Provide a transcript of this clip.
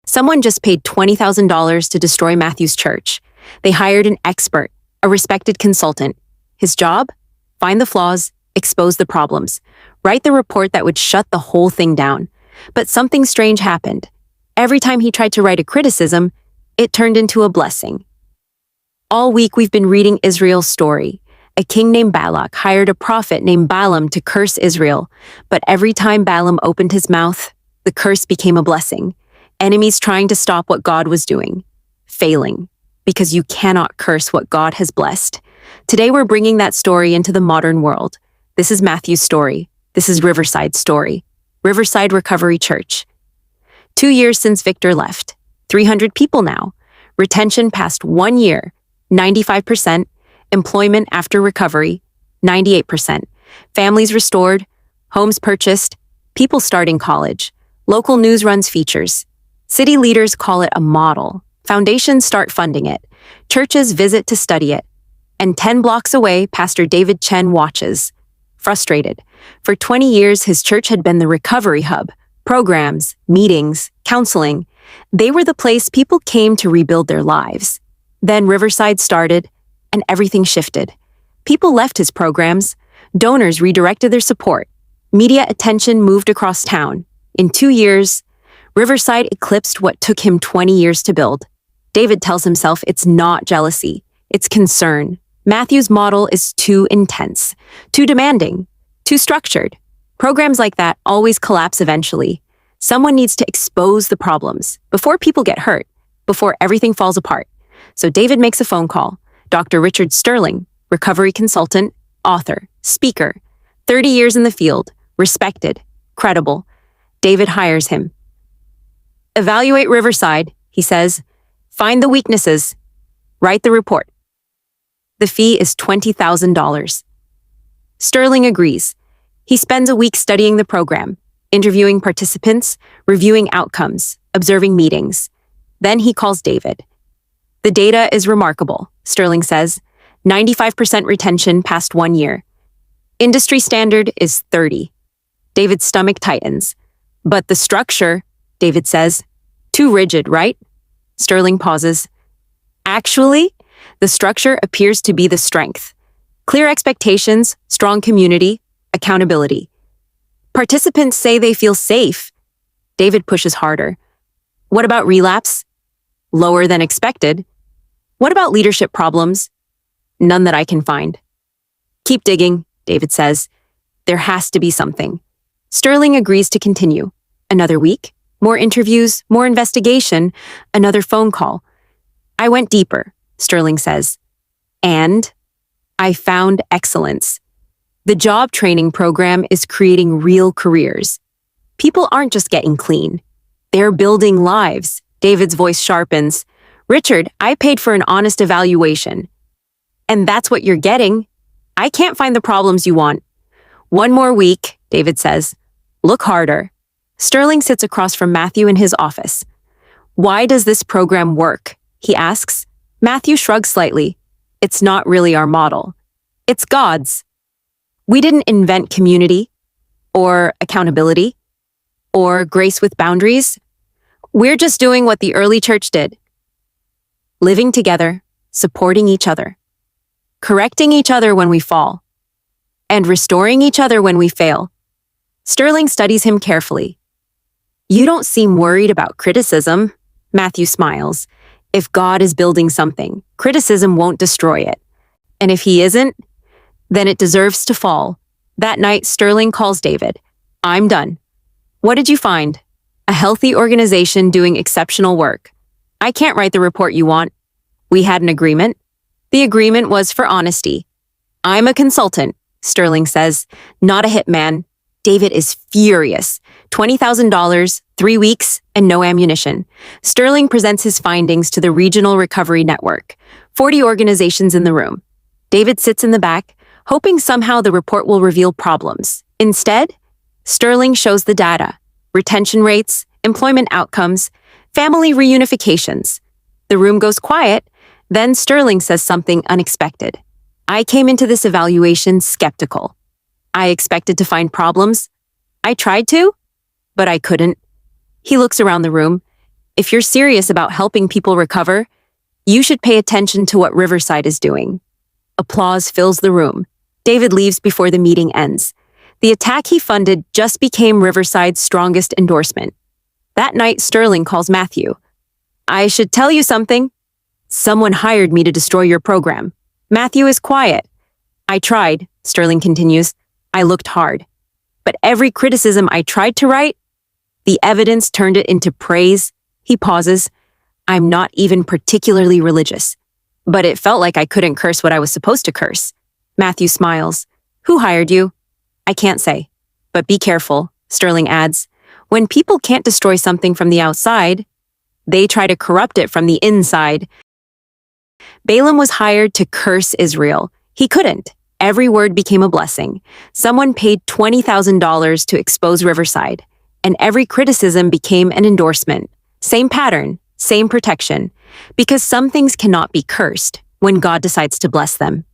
Someone just paid $20,000 to destroy Matthew's church. They hired an expert, a respected consultant. His job? Find the flaws, expose the problems, write the report that would shut the whole thing down. But something strange happened. Every time he tried to write a criticism, it turned into a blessing. All week we've been reading Israel's story. A king named Balak hired a prophet named Balaam to curse Israel, but every time Balaam opened his mouth, the curse became a blessing. Enemies trying to stop what God was doing. Failing. Because you cannot curse what God has blessed. Today we're bringing that story into the modern world. This is Matthew's story. This is Riverside's story. Riverside Recovery Church. 2 years since Victor left. 300 people now. Retention past 1 year. 95%. Employment after recovery. 98%. Families restored. Homes purchased. People starting college. Local news runs features. City leaders call it a model. Foundations start funding it. Churches visit to study it. And 10 blocks away, Pastor David Chen watches. Frustrated. For 20 years, his church had been the recovery hub. Programs, meetings, counseling. They were the place people came to rebuild their lives. Then Riverside started, and everything shifted. People left his programs. Donors redirected their support. Media attention moved across town. In 2 years, Riverside eclipsed what took him 20 years to build. David tells himself it's not jealousy, it's concern. Matthew's model is too intense, too demanding, too structured. Programs like that always collapse eventually. Someone needs to expose the problems before people get hurt, before everything falls apart. So David makes a phone call. Dr. Richard Sterling, recovery consultant, author, speaker, 30 years in the field, respected, credible. David hires him. Evaluate Riverside, he says. Find the weaknesses. Write the report. The fee is $20,000. Sterling agrees. He spends a week studying the program, interviewing participants, reviewing outcomes, observing meetings. Then he calls David. The data is remarkable, Sterling says. 95% retention past 1 year. Industry standard is 30. David's stomach tightens. But the structure, David says, too rigid, right? Sterling pauses. Actually, the structure appears to be the strength. Clear expectations, strong community, accountability. Participants say they feel safe. David pushes harder. What about relapse? Lower than expected. What about leadership problems? None that I can find. Keep digging, David says. There has to be something. Sterling agrees to continue. Another week, more interviews, more investigation, another phone call. I went deeper, Sterling says. And I found excellence. The job training program is creating real careers. People aren't just getting clean. They're building lives. David's voice sharpens. Richard, I paid for an honest evaluation. And that's what you're getting. I can't find the problems you want. 1 more week, David says. Look harder. Sterling sits across from Matthew in his office. Why does this program work? He asks. Matthew shrugs slightly. It's not really our model. It's God's. We didn't invent community, or accountability, or grace with boundaries. We're just doing what the early church did. Living together, supporting each other, correcting each other when we fall, and restoring each other when we fail. Sterling studies him carefully. You don't seem worried about criticism, Matthew smiles. If God is building something, criticism won't destroy it. And if he isn't, then it deserves to fall. That night, Sterling calls David. I'm done. What did you find? A healthy organization doing exceptional work. I can't write the report you want. We had an agreement. The agreement was for honesty. I'm a consultant, Sterling says, not a hitman. David is furious. $20,000, 3 weeks, and no ammunition. Sterling presents his findings to the Regional Recovery Network. 40 organizations in the room. David sits in the back, hoping somehow the report will reveal problems. Instead, Sterling shows the data. Retention rates, employment outcomes, family reunifications. The room goes quiet. Then Sterling says something unexpected. I came into this evaluation skeptical. I expected to find problems. I tried to, but I couldn't. He looks around the room. if you're serious about helping people recover, you should pay attention to what Riverside is doing. Applause fills the room. David leaves before the meeting ends. The attack he funded just became Riverside's strongest endorsement. That night, Sterling calls Matthew. I should tell you something. Someone hired me to destroy your program. Matthew is quiet. I tried, Sterling continues. I looked hard. But every criticism I tried to write, the evidence turned it into praise. He pauses. I'm not even particularly religious. But it felt like I couldn't curse what I was supposed to curse. Matthew smiles. Who hired you? I can't say. But be careful, Sterling adds. When people can't destroy something from the outside, they try to corrupt it from the inside. Balaam was hired to curse Israel. He couldn't. Every word became a blessing. Someone paid $20,000 to expose Riverside, and every criticism became an endorsement. Same pattern, same protection. Because some things cannot be cursed when God decides to bless them.